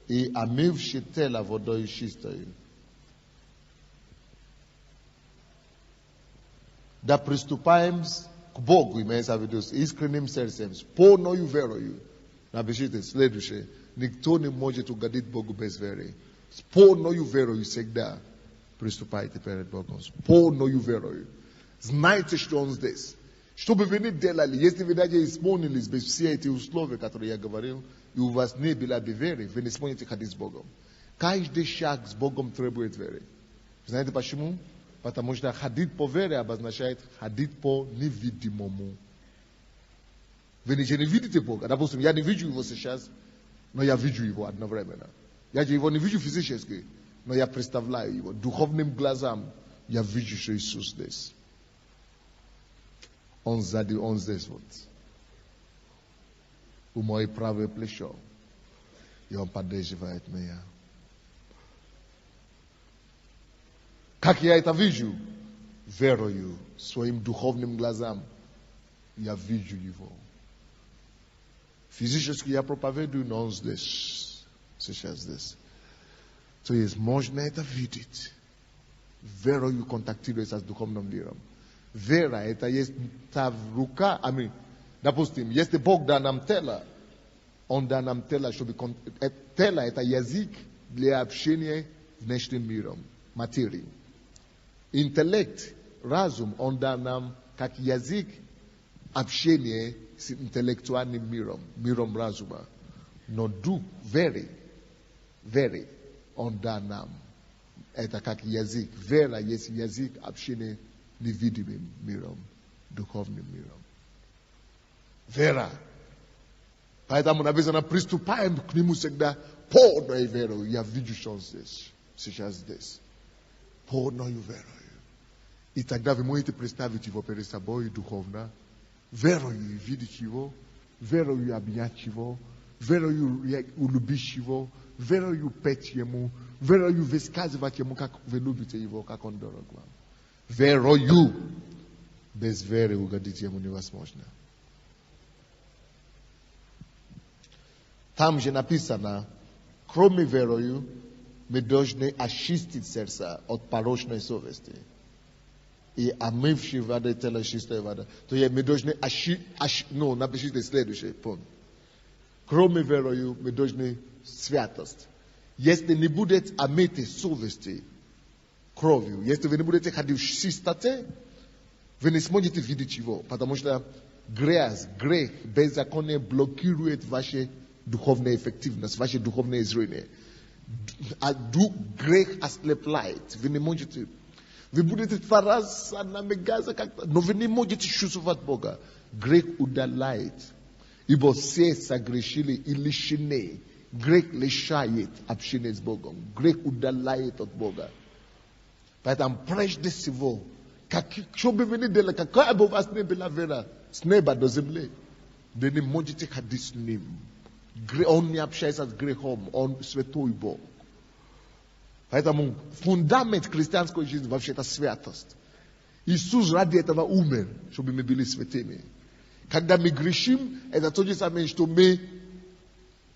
и омывши тело водою чистою. Да приступаем к Богу, имеется в виду, с искренним сердцем, с полною верою. Напишите следующее. Никто не может угодить Богу без веры. С полною верою всегда приступайте перед Богом. С полною верою. Знайте, что Он здесь. Что бы вы ни делали, если вы даже исполнились без все эти условия, которые я говорил, и у вас не было бы веры, вы не сможете ходить с Богом. Каждый шаг с Богом требует веры. Знаете почему? Потому что ходить по вере обозначает ходить по невидимому. Вы не видите Бога. Допустим, я не вижу Его сейчас, но я вижу Его одновременно. Я Его не вижу физически, но я представляю Его. Духовным глазам я вижу, что Иисус здесь. Он сзади, Он здесь вот. У моей правое плечо. И Он поддерживает меня. Как я это вижу? Верою, своим духовным глазам. Я вижу Его. Физически я проповедую, но Он здесь. Сейчас здесь. То есть можно это видеть. Верою контактируется с духовным миром. Вера это есть та рука, допустим, если Бог даст нам тело, Он даст нам тело, чтобы тело это язык для общения с внешним миром, материей. Интеллект, разум, Он даст нам как язык общения с интеллектуальным миром, миром разума. Но дух, веры, Он даст нам. Это как язык. Вера есть язык общения невидимым миром, духовным миром. Вера. Поэтому написано, приступаем к Нему всегда полной верой. Я вижу, что Он здесь, сейчас здесь. Полною верою. И тогда вы можете представить Его перед собой духовно. Верою видеть Его, верою обнять Его, верою улюбить Его, верою петь Ему, верою высказывать Ему, как вы любите Его, как Он дорог вам. Верою. Без веры угодить Ему невозможно. Там же написано, кроме верою, мы должны очистить сердце от порочной совести. И омывши воды тело чистой воды. То есть мы должны напишите следующий пункт. Кроме верою, мы должны святость. Если не будет омыты совести кровью, если вы не будете ходить в чистоте, вы не сможете видеть Его. Потому что грех, беззаконие блокирует вашу духовную эффективность, ваше духовное зрение. do greh asle plight. Vini mojiti. Vi budete faraz na megaza kakta. No vini mojiti shusuvat boga. Greh uda light. Ibo se sagreshile ilishine. Greh le shayet apshines bogom. Greh uda light от Бога. Поэтому прежде всего, чтобы вы не делали, какая бы у вас ни была вера, с неба до земли, да не можете ходить с ним. Он не общается с грехом, он святой Бог. Поэтому фундамент христианской жизни вообще это святость. Иисус ради этого умер, чтобы мы были святыми. Когда мы грешим, это то же самое, что мы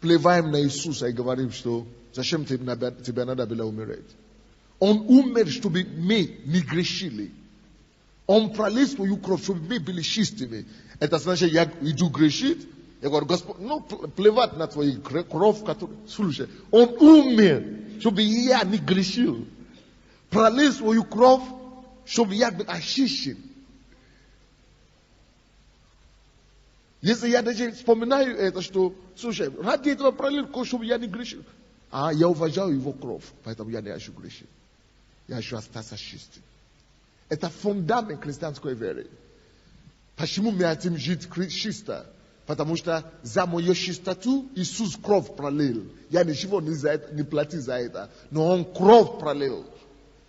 плеваем на Иисуса и говорим, что зачем тебе надо было умереть. Он умер, чтобы мы не грешили. Он пролил свою кровь, чтобы мы были чистыми. Это значит, я иду грешить, я говорю, Господь, ну, плевать на твою кровь, которую... Слушай, он умер, чтобы я не грешил. Пролил свою кровь, чтобы я был очищен. Если я даже вспоминаю это, что, слушай, ради этого пролил кровь, чтобы я не грешил. А я уважаю его кровь, поэтому я не хочу грешить. Я хочу остаться чистым. Это фундамент христианской веры. Почему мы хотим жить чисто? Потому что за мою чистоту Иисус кровь пролил. Я ничего не платил за это. Но Он кровь пролил.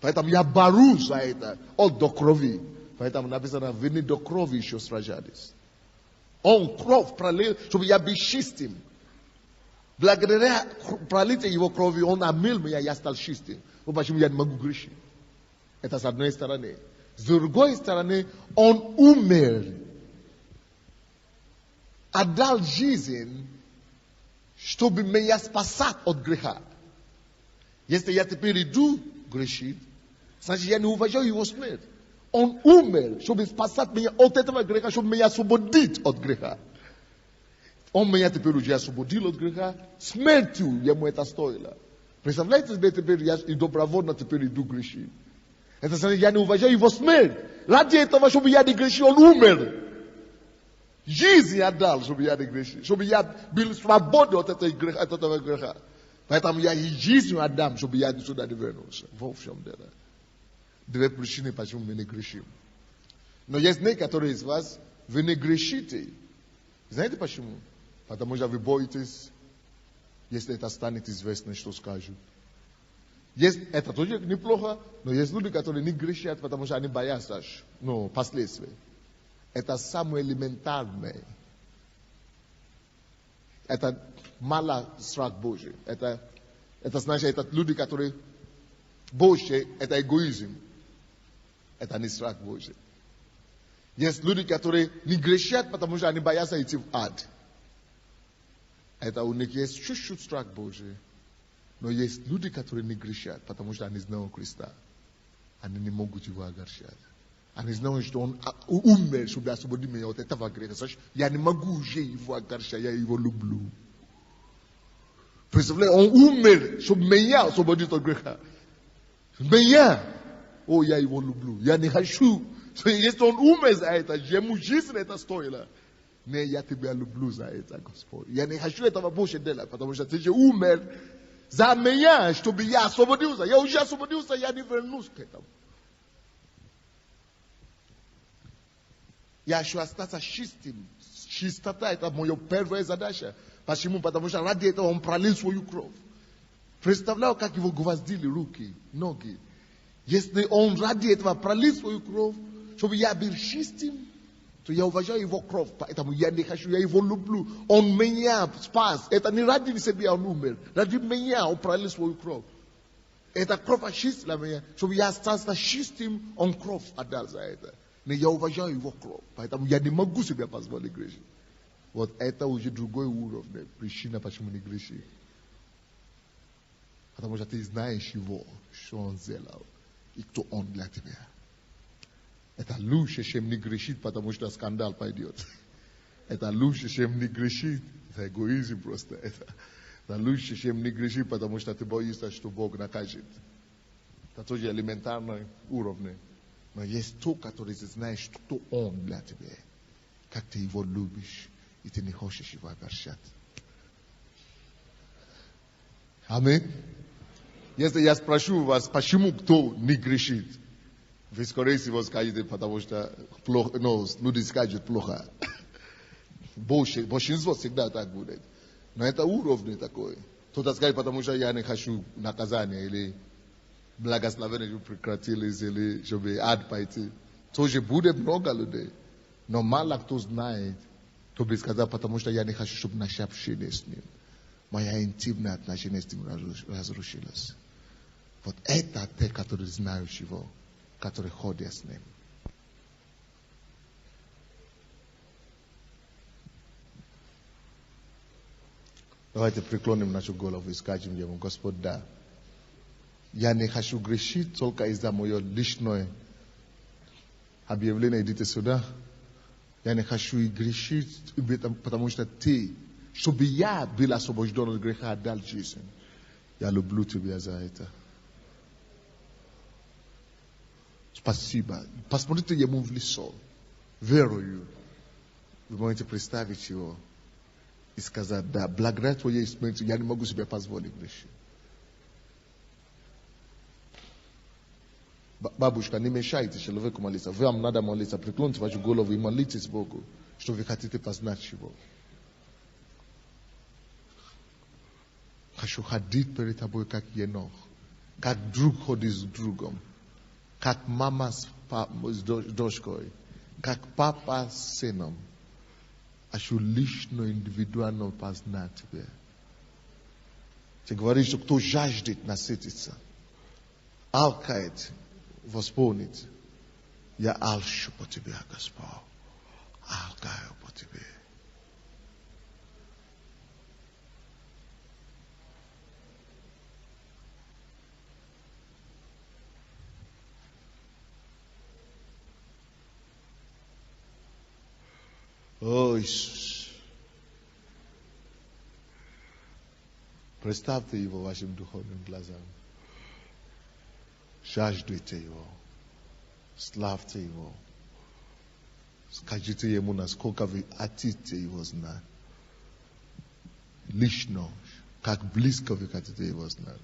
Поэтому я борюсь за это. От до крови. Поэтому написано, вы не до крови еще сражались. Он кровь пролил, чтобы я был чистым. Благодаря пролитию его крови, Он омыл меня, я стал чистым. Вот почему я не могу грешить. Это с одной стороны. С другой стороны, Он умер. Отдал жизнь, чтобы меня спасать от греха. Если я теперь иду грешить, значит, я не уважаю Его смерть. Он умер, чтобы спасать меня от этого греха, чтобы меня освободить от греха. Он меня теперь уже освободил от греха. Смертью ему это стоило. Представляете себе, теперь я и добровольно теперь иду грешить. Это значит, я не уважаю его смерть. Ради этого, чтобы я не грешил, он умер. Жизнь отдал, чтобы я не грешил. Чтобы я был свободен от этого греха. Поэтому я и жизнь отдам, чтобы я сюда не вернулся. В общем дело. Две причины, почему мы не грешим. Но есть некоторые из вас, вы не грешите. Знаете почему? Потому что вы боитесь, если это станет известно, что скажут. Это тоже неплохо, но есть люди, которые не грешат, потому что они боятся последствий. Это самое элементарное. Это мало страх Божий. Это значит, это люди, которые больше, это эгоизм. Это не страх Божий. Есть люди, которые не грешат, потому что они боятся идти в ад. Это у них есть чуть-чуть страх Божий. Но есть люди, которые не грешат, потому что они знают Христа. Они не могут его огорчать. Они знают, что он умер, чтобы освободить меня от этого греха. Я не могу уже его огорчать, я его люблю. Представляете, он умер, чтобы меня освободить от греха. Меня, я его люблю. Я не хочу. Если он умер за это, ему жизнь это стоило. Но я тебя люблю за это, Господь. Я не хочу этого больше делать, потому что ты же умер за меня, чтобы я освободился. Я уже освободился, я не вернусь к этому. Я хочу остаться чистым. Чистота – это моя первая задача. Почему? Потому что ради этого он пролил свою кровь. Представляю, как его гвоздили руки, ноги. Если он ради этого пролил свою кровь, чтобы я был чистым, то я уважаю его кровь. Поэтому я не хочу, я его люблю. Он меня спас. Это не ради себя он умер. Ради меня он пролил свою кровь. Эта кровь очистила меня, чтобы я остался чистым, он кровь отдал за это. Но я уважаю его кровь. Поэтому я не могу себе позволить грешить. Вот это уже другой уровень. Причина, почему не грешить. Потому что ты знаешь его, что он сделал. И кто он для тебя. Это лучше, чем не грешить, потому что скандал пойдет. Это лучше, чем не грешить. Это эгоизм просто. Это лучше, чем не грешить, потому что ты боишься, что Бог накажет. Это тоже элементарный уровень. Но есть то, который ты знаешь, кто он для тебя. Как ты его любишь, и ты не хочешь его огорчать. Аминь. Если я спрошу вас, почему кто не грешит, вы, скорее всего, скажете, потому что плохо, люди скажут плохо. Большинство всегда так будет. Но это уровень такой. Кто-то скажет, потому что я не хочу наказания, или благословение прекратились, или чтобы ад пойти. Тоже будет много людей. Но мало кто знает, кто бы сказал, потому что я не хочу, чтобы наше общение с ним, моя интимное отношение с ним разрушилось. Вот это те, которые знают его, которые ходят с ним. Давайте преклоним нашу голову и скажем ему: Господь, да, я не хочу грешить только из-за мое личное объявление, идите сюда. Я не хочу и грешить, потому что ты, чтобы я был освобожден от греха, отдал жизнь. Я люблю тебя за это. Спасибо. Посмотрите ему в лицо. Верую. Вы можете представить его и сказать: да, благодаря твоей смерти я не могу себе позволить грешить. Бабушка, не мешайте человеку молиться. Вам надо молиться. Преклоните вашу голову и молитесь Богу, что вы хотите познать его. Хочу ходить перед тобой, как Енох. Как друг ходит с другом. Как мама с дочкой. Как папа с сыном. Хочу лично, индивидуально познать тебя. Ты говоришь, что кто жаждет насытиться, алкает, восполнить. Я алчу по тебе, Господь. Алкаю по тебе. О, Иисус. Представьте его вашим духовным глазам. Жаждуйте его. Славьте его. Скажите ему, насколько вы хотите его знать. Лично, как близко вы хотите его знать.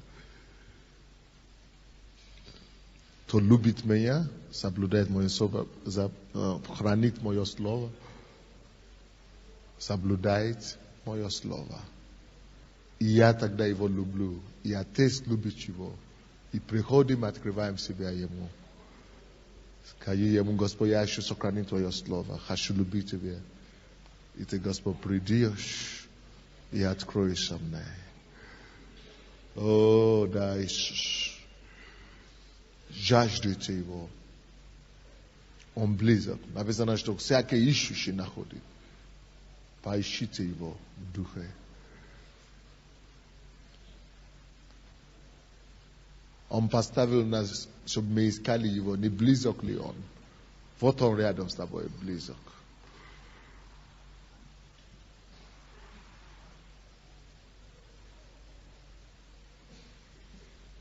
Кто любит меня, соблюдает мое слово, хранит мое слово, соблюдает мое слово. И я тогда его люблю. И Отец любит его. И приходим, открываем себя ему. Скажи ему: Господь, я хочу сохранить твое слово. Хочу любить тебя. И ты, Господь, придешь и откроешься мне. О, да, Иисус. Жаждуйте его. Он близок. Написано, что всякий ищущий находит. Поищите его в духе. Он поставил нас, чтобы мы искали его. Не близок ли он? Вот он рядом с тобой, близок.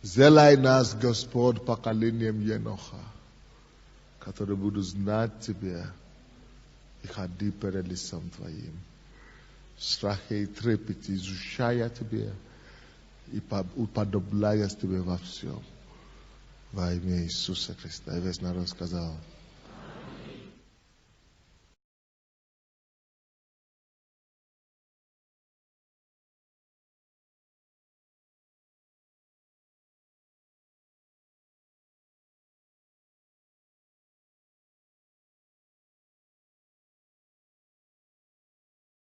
Сделай нас, Господь, поколением Еноха, которые будут знать Тебя и ходить перед лицом Твоим. Страхе и трепете, изучая Тебя и уподобляясь Тебе во всем. Во имя Иисуса Христа. И весь народ сказал: